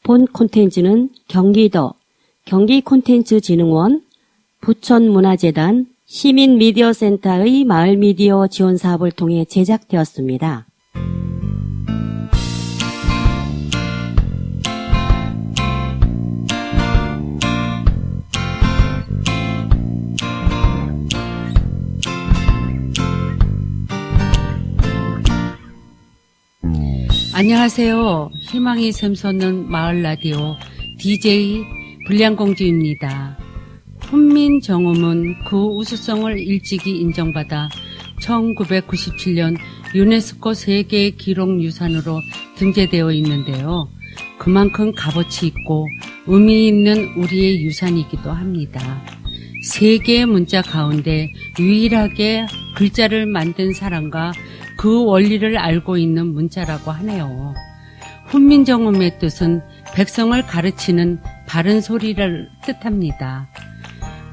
본 콘텐츠는 경기도 경기콘텐츠진흥원, 부천문화재단, 시민미디어센터의 마을미디어 지원사업을 통해 제작되었습니다. 안녕하세요. 희망이 샘솟는 마을 라디오 DJ 불량공주입니다. 훈민정음은 그 우수성을 일찍이 인정받아 1997년 유네스코 세계 기록유산으로 등재되어 있는데요. 그만큼 값어치 있고 의미 있는 우리의 유산이기도 합니다. 세 개의 문자 가운데 유일하게 글자를 만든 사람과 그 원리를 알고 있는 문자라고 하네요. 훈민정음의 뜻은 백성을 가르치는 바른 소리를 뜻합니다.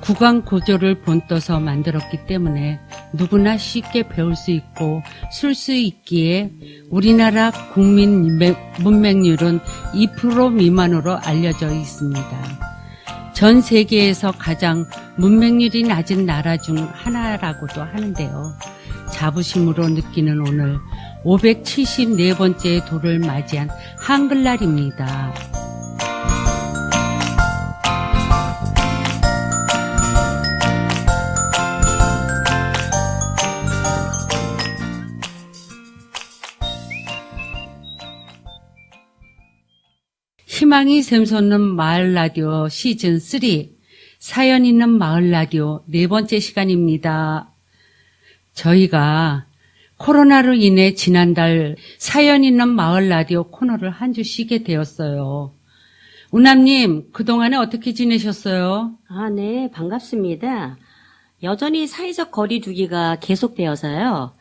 구강 구조를 본떠서 만들었기 때문에 누구나 쉽게 배울 수 있고 쓸 수 있기에 우리나라 국민 문맹률은 2% 미만으로 알려져 있습니다. 전 세계에서 가장 문맹률이 낮은 나라 중 하나라고도 하는데요. 자부심으로 느끼는 오늘 574번째 도를 맞이한 한글날입니다. 희망이 샘솟는 마을 라디오 시즌 3 사연 있는 마을 라디오 네 번째 시간입니다. 저희가 코로나로 인해 지난달 사연 있는 마을 라디오 코너를 한 주 쉬게 되었어요. 우남님, 그동안에 어떻게 지내셨어요? 네, 반갑습니다. 여전히 사회적 거리 두기가 계속되어서요.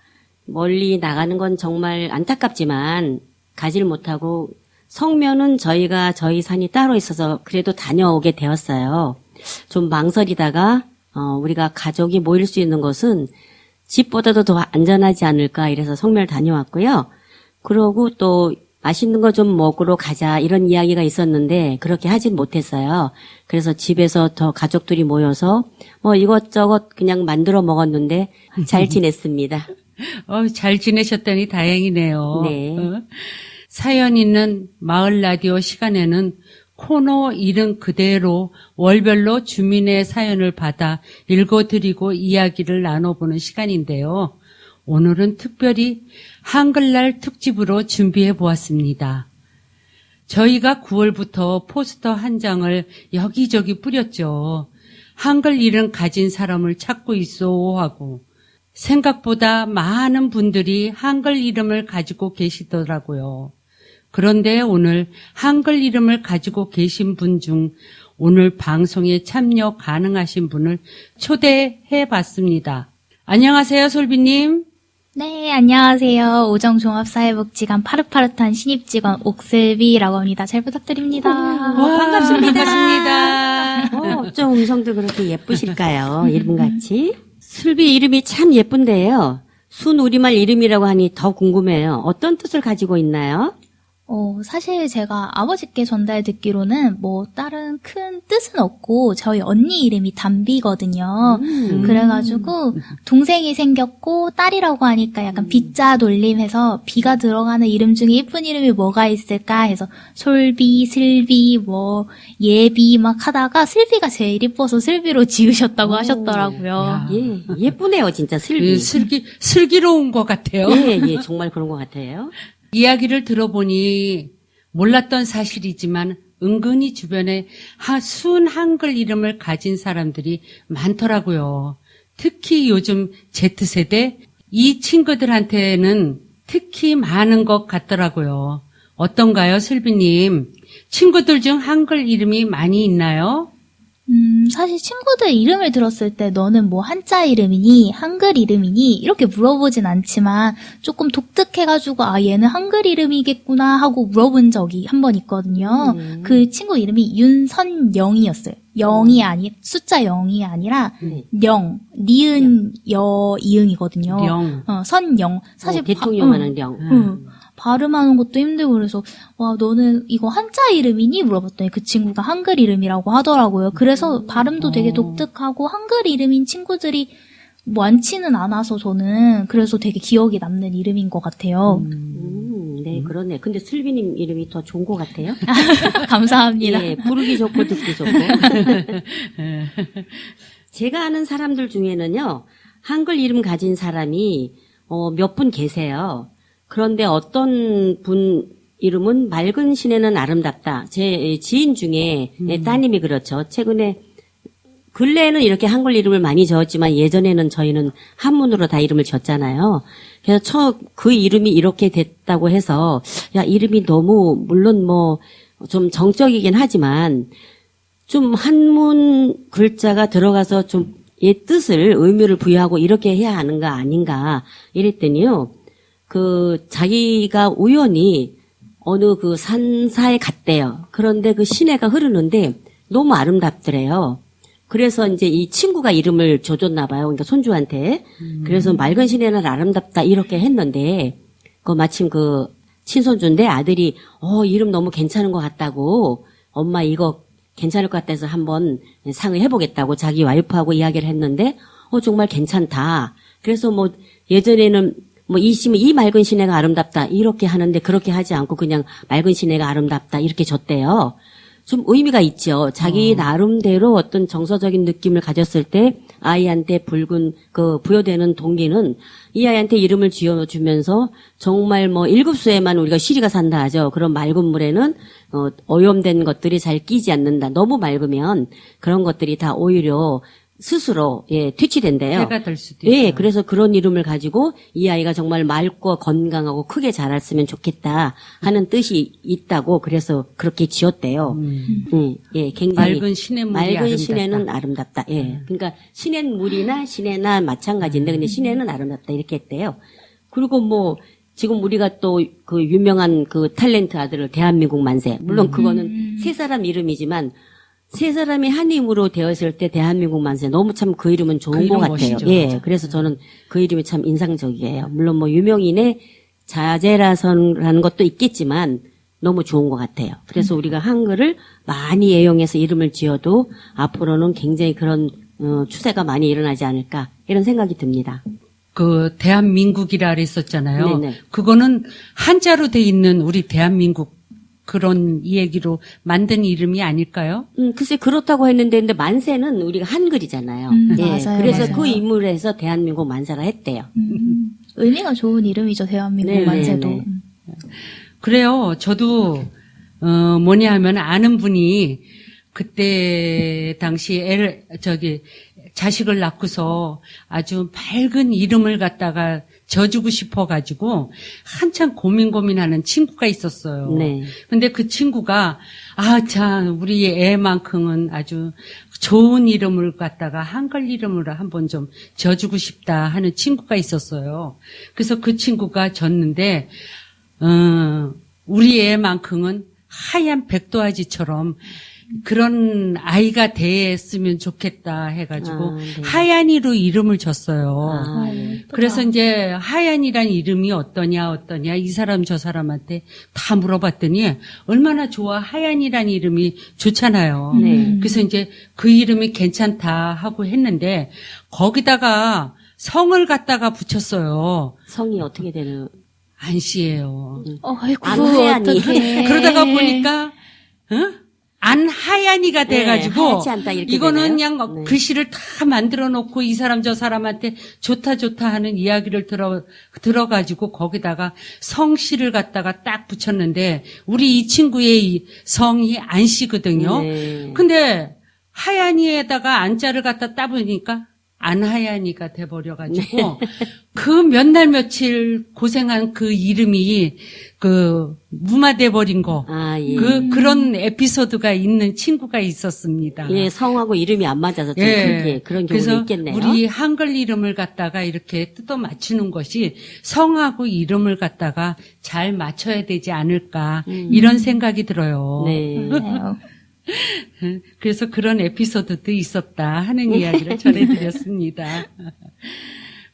멀리 나가는 건 정말 안타깝지만 가질 못하고 성묘는 저희 산이 따로 있어서 그래도 다녀오게 되었어요. 좀 망설이다가 우리가 가족이 모일 수 있는 곳은 집보다도 더 안전하지 않을까 이래서 성묘를 다녀왔고요. 그러고 또 맛있는 거 좀 먹으러 가자 이런 이야기가 있었는데 그렇게 하진 못했어요. 그래서 집에서 더 가족들이 모여서 이것저것 그냥 만들어 먹었는데 잘 지냈습니다. 잘 지내셨다니 다행이네요. 네. 사연 있는 마을 라디오 시간에는 코너 이름 그대로 월별로 주민의 사연을 받아 읽어드리고 이야기를 나눠보는 시간인데요. 오늘은 특별히 한글날 특집으로 준비해 보았습니다. 저희가 9월부터 포스터 한 장을 여기저기 뿌렸죠. 한글 이름 가진 사람을 찾고 있어 하고 생각보다 많은 분들이 한글 이름을 가지고 계시더라고요. 그런데 오늘 한글 이름을 가지고 계신 분 중 오늘 방송에 참여 가능하신 분을 초대해 봤습니다. 안녕하세요, 솔비님. 네, 안녕하세요. 오정종합사회복지관 파릇파릇한 신입직원 옥슬비라고 합니다. 잘 부탁드립니다. 반갑습니다. 반갑습니다. 어쩜 음성도 그렇게 예쁘실까요? 이름같이. 슬비 이름이 참 예쁜데요. 순 우리말 이름이라고 하니 더 궁금해요. 어떤 뜻을 가지고 있나요? 사실 제가 아버지께 전달 듣기로는 다른 큰 뜻은 없고 저희 언니 이름이 담비거든요. 그래가지고 동생이 생겼고 딸이라고 하니까 약간 비자 돌림해서 비가 들어가는 이름 중에 예쁜 이름이 뭐가 있을까 해서 솔비, 슬비, 예비 막 하다가 슬비가 제일 예뻐서 슬비로 지으셨다고 하셨더라고요. 예쁘네요, 진짜 슬비. 슬기로운 것 같아요. 예, 정말 그런 것 같아요. 이야기를 들어보니 몰랐던 사실이지만 은근히 주변에 순 한글 이름을 가진 사람들이 많더라고요. 특히 요즘 Z세대 이 친구들한테는 특히 많은 것 같더라고요. 어떤가요, 슬비님? 친구들 중 한글 이름이 많이 있나요? 사실 친구들 이름을 들었을 때 너는 한자 이름이니 한글 이름이니 이렇게 물어보진 않지만 조금 독특해가지고 얘는 한글 이름이겠구나 하고 물어본 적이 한 번 있거든요. 그 친구 이름이 윤선영이었어요. 숫자 0이 아니라 영, 니은, 이응이거든요. 영. 선영. 사실 대통령 하는 영. 발음하는 것도 힘들고 그래서 와 너는 이거 한자 이름이니? 물어봤더니 그 친구가 한글 이름이라고 하더라고요. 그래서 발음도 되게 독특하고 한글 이름인 친구들이 많지는 않아서 저는 그래서 되게 기억에 남는 이름인 것 같아요. 네, 그러네. 근데 슬비님 이름이 더 좋은 것 같아요. 감사합니다. 예, 부르기 좋고 듣기 좋고. 제가 아는 사람들 중에는요, 한글 이름 가진 사람이 몇 분 계세요. 그런데 어떤 분 이름은 맑은 시내는 아름답다. 제 지인 중에 따님이 그렇죠. 최근에 근래에는 이렇게 한글 이름을 많이 지었지만 예전에는 저희는 한문으로 다 이름을 지었잖아요. 그래서 그 이름이 이렇게 됐다고 해서 야 이름이 너무 물론 뭐 좀 정적이긴 하지만 좀 한문 글자가 들어가서 좀 이 뜻을 의미를 부여하고 이렇게 해야 하는가 아닌가 이랬더니요. 그 자기가 우연히 어느 그 산사에 갔대요. 그런데 그 시내가 흐르는데 너무 아름답더래요. 그래서 이제 이 친구가 이름을 줘줬나 봐요. 그러니까 손주한테. 그래서 맑은 시내는 아름답다 이렇게 했는데 그 마침 그 친손주인데 아들이 이름 너무 괜찮은 것 같다고 엄마 이거 괜찮을 것 같아서 한번 상의해보겠다고 자기 와이프하고 이야기를 했는데 정말 괜찮다. 그래서 뭐 예전에는 뭐 이 맑은 시내가 아름답다 이렇게 하는데 그렇게 하지 않고 그냥 맑은 시내가 아름답다 이렇게 줬대요. 좀 의미가 있죠. 자기 나름대로 어떤 정서적인 느낌을 가졌을 때 아이한테 부여되는 동기는 이 아이한테 이름을 지어주면서 정말 뭐 7수에만 우리가 시리가 산다 하죠. 그런 맑은 물에는 오염된 것들이 잘 끼지 않는다. 너무 맑으면 그런 것들이 다 오히려 스스로 퇴치된대요. 해가 될 수도 있어요. 예, 그래서 그런 이름을 가지고 이 아이가 정말 맑고 건강하고 크게 자랐으면 좋겠다 하는 뜻이 있다고 그래서 그렇게 지었대요. 예, 굉장히 맑은 시냇물이 맑은 아름답다. 시내는 아름답다. 예, 그러니까 시냇물이나 시내나 마찬가지인데 근데 시내는 아름답다 이렇게 했대요. 그리고 뭐 지금 우리가 또 그 유명한 그 탤런트 아들을 대한민국 만세 물론 그거는 세 사람 이름이지만. 세 사람이 한 힘으로 되었을 때 대한민국 만세 너무 참 그 이름은 좋은 그 이름 것 같아요. 멋있죠. 예, 맞아. 그래서 저는 그 이름이 참 인상적이에요. 물론 뭐 유명인의 자제라서라는 것도 있겠지만 너무 좋은 것 같아요. 그래서 우리가 한글을 많이 애용해서 이름을 지어도 앞으로는 굉장히 그런 추세가 많이 일어나지 않을까 이런 생각이 듭니다. 그 대한민국이라 그랬었잖아요. 네네. 그거는 한자로 돼 있는 우리 대한민국 그런 얘기로 만든 이름이 아닐까요? 글쎄 그렇다고 했는데 근데 만세는 우리가 한글이잖아요. 예, 맞아요, 그래서 맞아요. 그 인물에서 대한민국 만세라 했대요. 의미가 좋은 이름이죠, 대한민국 네, 만세도. 네, 그래요. 저도 뭐냐 하면 아는 분이 그때 당시 자식을 낳고서 아주 맑은 이름을 갖다가 져주고 싶어가지고 한참 고민하는 친구가 있었어요. 네. 근데 그 친구가 우리 애만큼은 아주 좋은 이름을 갖다가 한글 이름으로 한번 좀 져주고 싶다 하는 친구가 있었어요. 그래서 그 친구가 졌는데 우리 애만큼은 하얀 백도아지처럼 그런 아이가 됐으면 좋겠다 해가지고 네. 하얀이로 이름을 줬어요. 예. 그래서 이제 하얀이란 이름이 어떠냐 이 사람 저 사람한테 다 물어봤더니 얼마나 좋아 하얀이란 이름이 좋잖아요. 네. 그래서 이제 그 이름이 괜찮다 하고 했는데 거기다가 성을 갖다가 붙였어요. 성이 어떻게 되는? 안씨예요. 아이고, 안하얀이. 어떡해. 그러다가 보니까 안하얀이가 돼가지고 하얗지 않다 이렇게 이거는 되나요? 그냥 네. 글씨를 다 만들어 놓고 이 사람 저 사람한테 좋다 하는 이야기를 들어가지고 거기다가 성씨를 갖다가 딱 붙였는데 우리 이 친구의 이 성이 안씨거든요. 네. 근데 하얀이에다가 안자를 갖다 따보니까 안하얀이가 돼버려가지고 그 몇 날 며칠 고생한 그 이름이 그 무마돼버린 거. 예. 그런 에피소드가 있는 친구가 있었습니다. 예, 성하고 이름이 안 맞아서 좀 그런 경우도 그래서 있겠네요. 우리 한글 이름을 갖다가 이렇게 뜯어 맞추는 것이 성하고 이름을 갖다가 잘 맞춰야 되지 않을까 이런 생각이 들어요. 네. 맞아요. 그래서 그런 에피소드도 있었다 하는 이야기를 전해드렸습니다.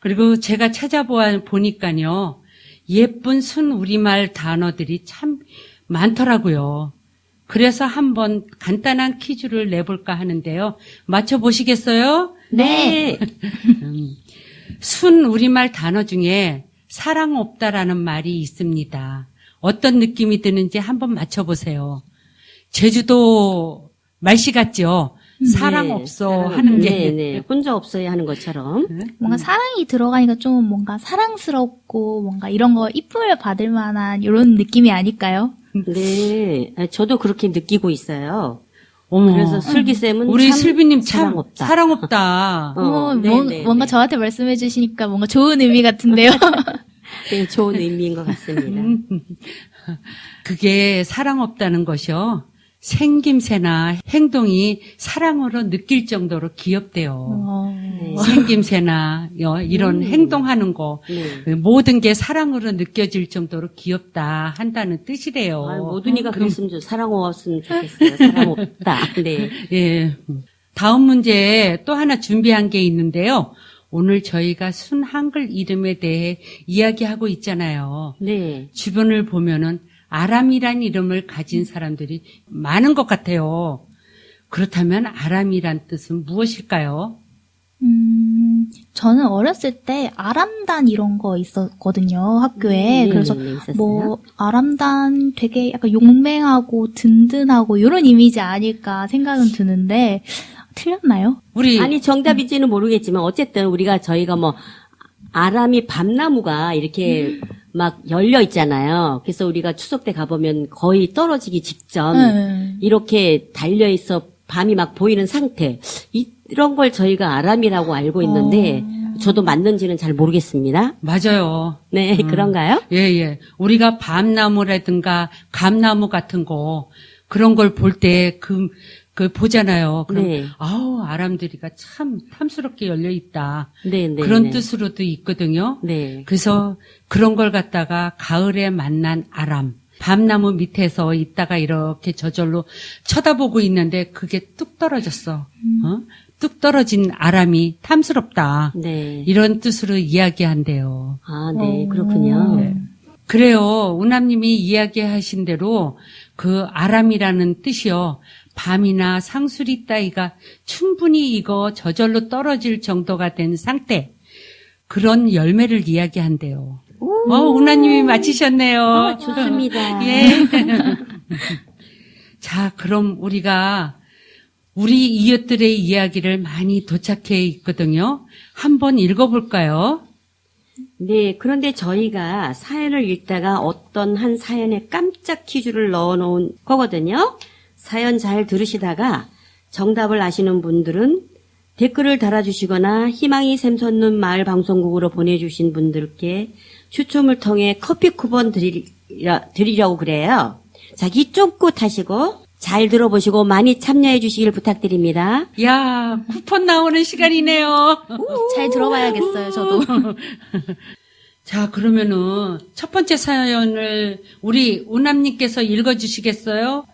그리고 제가 찾아보니까요. 예쁜 순 우리말 단어들이 참 많더라고요. 그래서 한번 간단한 퀴즈를 내볼까 하는데요. 맞춰보시겠어요? 네. 순 우리말 단어 중에 사랑 없다라는 말이 있습니다. 어떤 느낌이 드는지 한번 맞춰보세요. 제주도 말씨 같죠? 사랑 네, 없어 사랑 하는 게. 네, 네. 혼자 없어야 하는 것처럼. 뭔가 사랑이 들어가니까 좀 뭔가 사랑스럽고 뭔가 이런 거 이쁨을 받을 만한 이런 느낌이 아닐까요? 네. 저도 그렇게 느끼고 있어요. 어머, 그래서 슬기쌤은 우리 참 슬비님 참 사랑 없다. 사랑 없다. 네, 뭔가 네. 저한테 말씀해 주시니까 뭔가 좋은 의미 같은데요. 네, 좋은 의미인 것 같습니다. 그게 사랑 없다는 것이요. 생김새나 행동이 사랑으로 느낄 정도로 귀엽대요. 네. 생김새나 이런 행동하는 거 네. 모든 게 사랑으로 느껴질 정도로 귀엽다 한다는 뜻이래요. 모든 이가 그랬으면 사랑 없으면 좋겠어요. 사랑 없다. 네. 예. 다음 문제 또 하나 준비한 게 있는데요. 오늘 저희가 순 한글 이름에 대해 이야기하고 있잖아요. 네. 주변을 보면은 아람이란 이름을 가진 사람들이 많은 것 같아요. 그렇다면 아람이란 뜻은 무엇일까요? 저는 어렸을 때 아람단 이런 거 있었거든요, 학교에. 네, 그래서 네, 있었어요. 뭐 아람단 되게 약간 용맹하고 든든하고 이런 이미지 아닐까 생각은 드는데 틀렸나요? 우리 아니, 정답인지는 모르겠지만, 어쨌든 저희가 뭐, 아람이 밤나무가 이렇게 막 열려 있잖아요. 그래서 우리가 추석 때 가보면 거의 떨어지기 직전, 네. 이렇게 달려있어 밤이 막 보이는 상태. 이런 걸 저희가 아람이라고 알고 있는데, 저도 맞는지는 잘 모르겠습니다. 맞아요. 네, 그런가요? 예. 우리가 밤나무라든가 감나무 같은 거 그런 걸 볼 때 그 보잖아요. 그럼 네. 아우 아람들이가 참 탐스럽게 열려 있다. 네, 네. 그런 네. 뜻으로도 있거든요. 네. 그래서 그런 걸 갖다가 가을에 만난 아람, 밤나무 밑에서 있다가 이렇게 저절로 쳐다보고 있는데 그게 뚝 떨어졌어. 뚝 떨어진 아람이 탐스럽다. 네. 이런 뜻으로 이야기한대요. 아, 네, 그렇군요. 네. 그래요. 우남님이 이야기하신 대로 그 아람이라는 뜻이요. 밤이나 상수리 따위가 충분히 익어 저절로 떨어질 정도가 된 상태. 그런 열매를 이야기한대요. 우나님이 맞히셨네요. 좋습니다. 예. 자, 그럼 우리가 우리 이웃들의 이야기를 많이 도착해 있거든요. 한번 읽어볼까요? 네, 그런데 저희가 사연을 읽다가 어떤 한 사연에 깜짝 퀴즈를 넣어놓은 거거든요. 사연 잘 들으시다가 정답을 아시는 분들은 댓글을 달아주시거나 희망이 샘솟는 마을 방송국으로 보내주신 분들께 추첨을 통해 커피 쿠폰 드리려고 그래요. 자, 귀 쫑긋 하시고 잘 들어보시고 많이 참여해 주시길 부탁드립니다. 야, 쿠폰 나오는 시간이네요. 잘 들어봐야겠어요, 저도. 자, 그러면은 첫 번째 사연을 우리 우남님께서 읽어주시겠어요?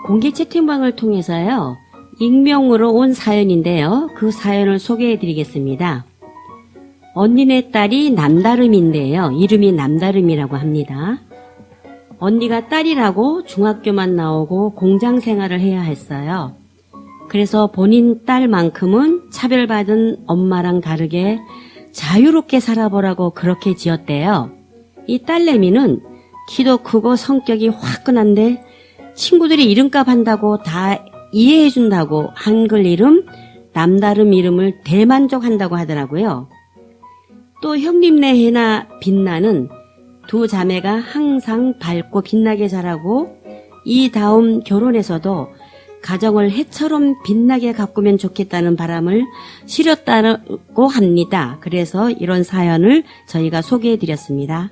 공개 채팅방을 통해서요, 익명으로 온 사연인데요. 그 사연을 소개해 드리겠습니다. 언니네 딸이 남다름인데요. 이름이 남다름이라고 합니다. 언니가 딸이라고 중학교만 나오고 공장 생활을 해야 했어요. 그래서 본인 딸만큼은 차별받은 엄마랑 다르게 자유롭게 살아보라고 그렇게 지었대요. 이 딸내미는 키도 크고 성격이 화끈한데 친구들이 이름값 한다고 다 이해해준다고 한글 이름, 남다름 이름을 대만족한다고 하더라고요. 또 형님네 해나 빛나는 두 자매가 항상 밝고 빛나게 자라고 이 다음 결혼해서도 가정을 해처럼 빛나게 가꾸면 좋겠다는 바람을 실었다고 합니다. 그래서 이런 사연을 저희가 소개해드렸습니다.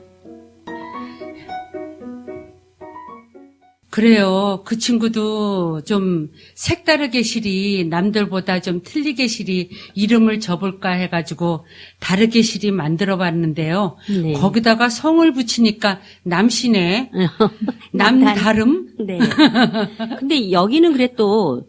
그래요. 그 친구도 좀 색다르게 시리, 남들보다 좀 틀리게 시리 이름을 줘볼까 해가지고 다르게 시리 만들어 봤는데요. 네. 거기다가 성을 붙이니까 남시네. 남다름? 네. 근데 여기는 그래도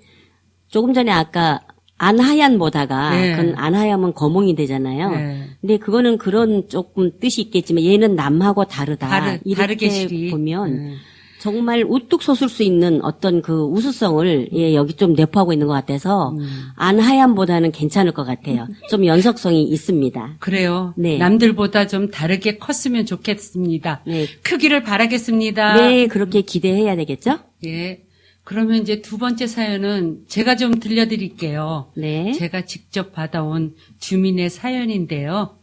조금 전에 아까 안하얀 보다가 네. 그건 안하얀은 거몽이 되잖아요. 네. 근데 그거는 그런 조금 뜻이 있겠지만 얘는 남하고 다르다. 다르게 이렇게 시리. 보면 정말 우뚝 솟을 수 있는 어떤 그 우수성을 예, 여기 좀 내포하고 있는 것 같아서 안하얀보다는 괜찮을 것 같아요. 좀 연속성이 있습니다. 그래요. 네. 남들보다 좀 다르게 컸으면 좋겠습니다. 네. 크기를 바라겠습니다. 네, 그렇게 기대해야 되겠죠? 예. 그러면 이제 두 번째 사연은 제가 좀 들려드릴게요. 네. 제가 직접 받아온 주민의 사연인데요.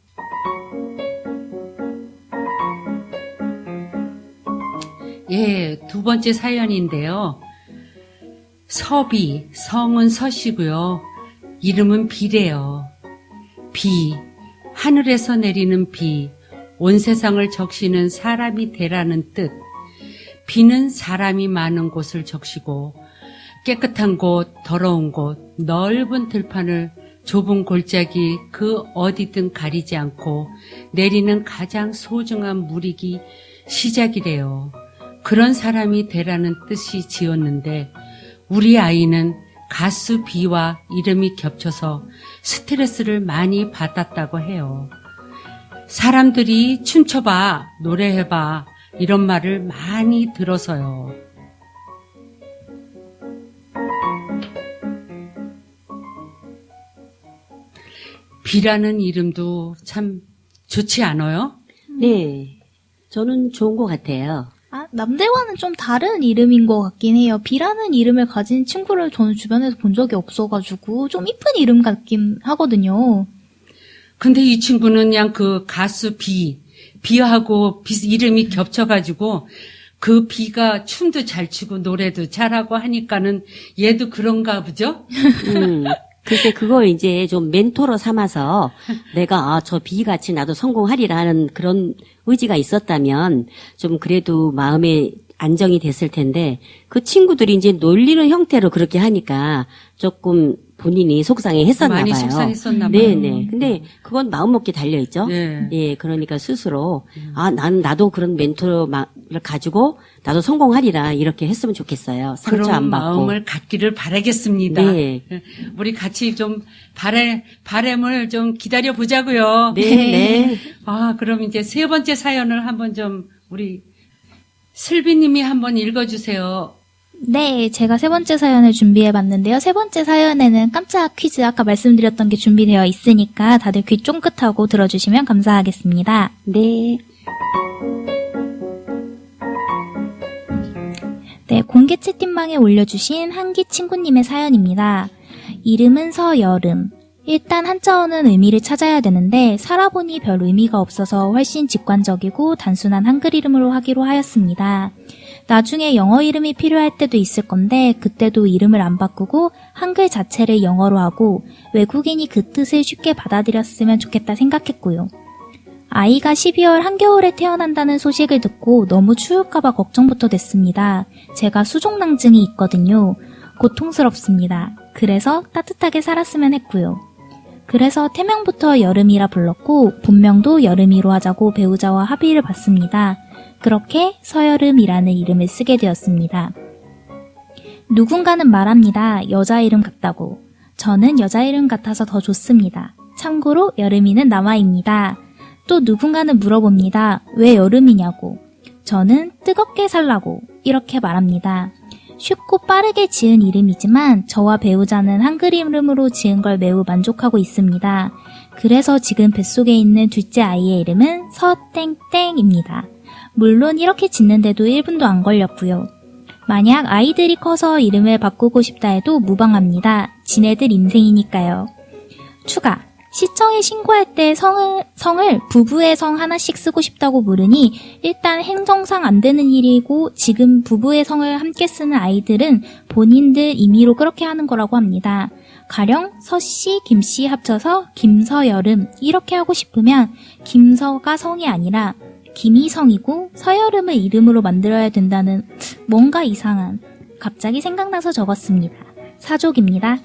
예, 두 번째 사연인데요. 서비, 성은 서시고요. 이름은 비래요. 비, 하늘에서 내리는 비, 온 세상을 적시는 사람이 되라는 뜻. 비는 사람이 많은 곳을 적시고 깨끗한 곳, 더러운 곳, 넓은 들판을 좁은 골짜기 그 어디든 가리지 않고 내리는 가장 소중한 물이기 시작이래요. 그런 사람이 되라는 뜻이 지었는데 우리 아이는 가수 비와 이름이 겹쳐서 스트레스를 많이 받았다고 해요. 사람들이 춤춰봐, 노래해봐 이런 말을 많이 들어서요. 비라는 이름도 참 좋지 않아요? 네. 저는 좋은 것 같아요. 아, 남들과는 좀 다른 이름인 것 같긴 해요. 비라는 이름을 가진 친구를 저는 주변에서 본 적이 없어가지고 좀 이쁜 이름 같긴 하거든요. 근데 이 친구는 그냥 그 가수 비하고 이름이 겹쳐가지고 그 비가 춤도 잘 추고 노래도 잘하고 하니까는 얘도 그런가 보죠? 글쎄 그걸 이제 좀 멘토로 삼아서 내가 저 비같이 나도 성공하리라 하는 그런 의지가 있었다면 좀 그래도 마음에 안정이 됐을 텐데 그 친구들이 이제 놀리는 형태로 그렇게 하니까 조금 본인이 속상해 했었나 많이 봐요. 속상했었나 봐요. 네네. 근데 그건 마음먹기 달려있죠. 네. 예, 그러니까 스스로 나도 그런 멘토를 가지고 나도 성공하리라 이렇게 했으면 좋겠어요. 상처 그런 안 받고. 마음을 갖기를 바라겠습니다. 네. 우리 같이 좀 바람을 좀 기다려 보자고요. 네, 네. 아, 그럼 이제 세 번째 사연을 한번 좀 우리 슬비님이 한번 읽어주세요. 네, 제가 세 번째 사연을 준비해봤는데요. 세 번째 사연에는 깜짝 퀴즈 아까 말씀드렸던 게 준비되어 있으니까 다들 귀 쫑긋하고 들어주시면 감사하겠습니다. 네. 네, 공개 채팅방에 올려주신 한기 친구님의 사연입니다. 이름은 서여름. 일단 한자어는 의미를 찾아야 되는데 살아보니 별 의미가 없어서 훨씬 직관적이고 단순한 한글 이름으로 하기로 하였습니다. 나중에 영어 이름이 필요할 때도 있을 건데 그때도 이름을 안 바꾸고 한글 자체를 영어로 하고 외국인이 그 뜻을 쉽게 받아들였으면 좋겠다 생각했고요. 아이가 12월 한겨울에 태어난다는 소식을 듣고 너무 추울까봐 걱정부터 됐습니다. 제가 수족낭증이 있거든요. 고통스럽습니다. 그래서 따뜻하게 살았으면 했고요. 그래서 태명부터 여름이라 불렀고 본명도 여름이로 하자고 배우자와 합의를 봤습니다. 그렇게 서여름이라는 이름을 쓰게 되었습니다. 누군가는 말합니다. 여자 이름 같다고. 저는 여자 이름 같아서 더 좋습니다. 참고로 여름이는 남아입니다. 또 누군가는 물어봅니다. 왜 여름이냐고. 저는 뜨겁게 살라고 이렇게 말합니다. 쉽고 빠르게 지은 이름이지만 저와 배우자는 한글 이름으로 지은 걸 매우 만족하고 있습니다. 그래서 지금 뱃속에 있는 둘째 아이의 이름은 서땡땡입니다. 물론 이렇게 짓는데도 1분도 안 걸렸고요. 만약 아이들이 커서 이름을 바꾸고 싶다 해도 무방합니다. 지네들 인생이니까요. 추가. 시청에 신고할 때 성을 부부의 성 하나씩 쓰고 싶다고 물으니 일단 행정상 안 되는 일이고 지금 부부의 성을 함께 쓰는 아이들은 본인들 임의로 그렇게 하는 거라고 합니다. 가령 서씨, 김씨 합쳐서 김서여름 이렇게 하고 싶으면 김서가 성이 아니라 김희성이고 서여름을 이름으로 만들어야 된다는 뭔가 이상한 갑자기 생각나서 적었습니다. 사족입니다.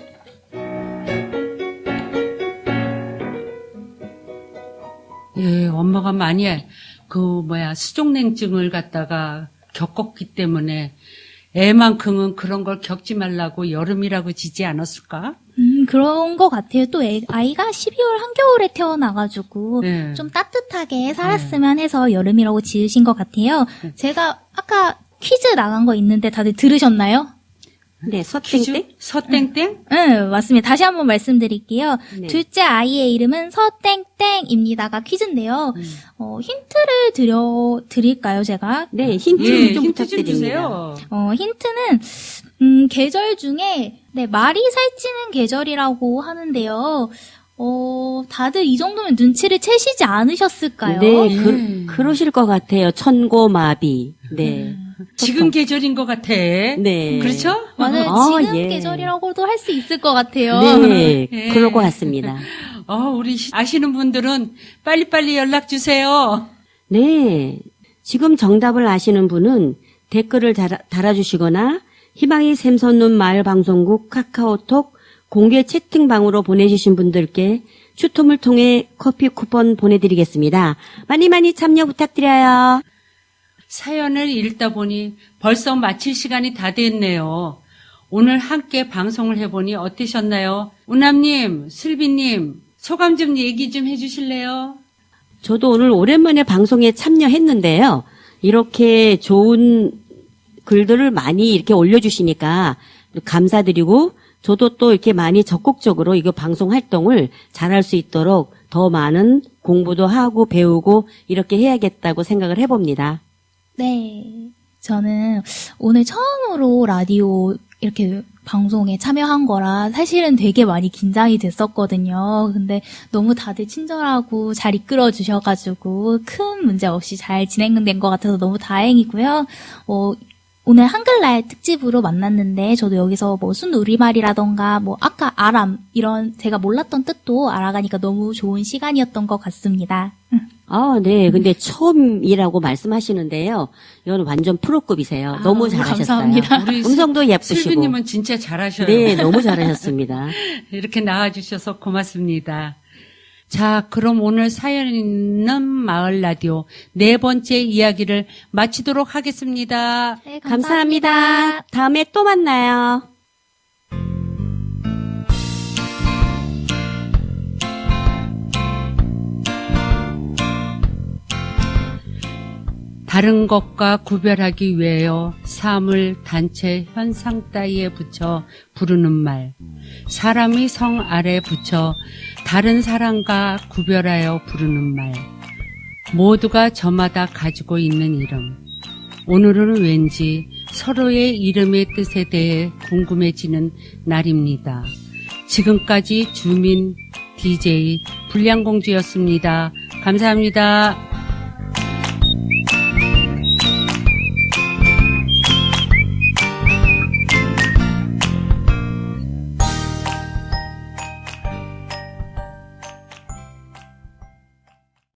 예, 엄마가 많이 수족냉증을 갖다가 겪었기 때문에 애만큼은 그런 걸 겪지 말라고 여름이라고 지지 않았을까? 그런 것 같아요. 또 아이가 12월 한겨울에 태어나가지고 네. 좀 따뜻하게 살았으면 해서 여름이라고 지으신 것 같아요. 제가 아까 퀴즈 나간 거 있는데 다들 들으셨나요? 네, 서땡땡? 서땡땡? 네, 맞습니다. 다시 한번 말씀드릴게요. 네. 둘째 아이의 이름은 서땡땡입니다가 퀴즈인데요. 힌트를 드릴까요, 제가? 네, 힌트 예, 좀 힌트 좀 부탁드립니다. 주세요. 힌트는, 계절 중에, 네, 말이 살찌는 계절이라고 하는데요. 다들 이 정도면 눈치를 채시지 않으셨을까요? 네, 그러실 것 같아요. 천고마비. 네. 지금 계절인 것 같아. 네. 그렇죠? 맞아요. 지금 예. 계절이라고도 할 수 있을 것 같아요. 네, 예. 그럴 것 같습니다. 우리 아시는 분들은 빨리빨리 연락 주세요. 네. 지금 정답을 아시는 분은 댓글을 달아주시거나 희망이 샘솟는 마을 방송국 카카오톡 공개 채팅방으로 보내주신 분들께 추첨을 통해 커피 쿠폰 보내드리겠습니다. 많이 많이 참여 부탁드려요. 사연을 읽다 보니 벌써 마칠 시간이 다 됐네요. 오늘 함께 방송을 해보니 어떠셨나요? 우남님, 슬비님, 소감 좀 얘기 좀 해주실래요? 저도 오늘 오랜만에 방송에 참여했는데요. 이렇게 좋은 글들을 많이 이렇게 올려주시니까 감사드리고 저도 또 이렇게 많이 적극적으로 이거 방송 활동을 잘할 수 있도록 더 많은 공부도 하고 배우고 이렇게 해야겠다고 생각을 해봅니다. 네. 저는 오늘 처음으로 라디오 이렇게 방송에 참여한 거라 사실은 되게 많이 긴장이 됐었거든요. 근데 너무 다들 친절하고 잘 이끌어 주셔가지고 큰 문제 없이 잘 진행된 것 같아서 너무 다행이고요. 오늘 한글날 특집으로 만났는데 저도 여기서 뭐 순우리말이라던가 뭐 아까 아람 이런 제가 몰랐던 뜻도 알아가니까 너무 좋은 시간이었던 것 같습니다. 네. 근데 처음이라고 말씀하시는데요. 이건 완전 프로급이세요. 너무 잘하셨어요. 감사합니다. 우리 음성도 예쁘시고. 슬비님은 진짜 잘하셔요. 네, 너무 잘하셨습니다. 이렇게 나와주셔서 고맙습니다. 자, 그럼 오늘 사연 있는 마을 라디오 4번째 이야기를 마치도록 하겠습니다. 네, 감사합니다. 다음에 또 만나요. 다른 것과 구별하기 위하여 사물, 단체, 현상 따위에 붙여 부르는 말, 사람이 성 아래 붙여 다른 사람과 구별하여 부르는 말, 모두가 저마다 가지고 있는 이름. 오늘은 왠지 서로의 이름의 뜻에 대해 궁금해지는 날입니다. 지금까지 주민 DJ 불량공주였습니다. 감사합니다.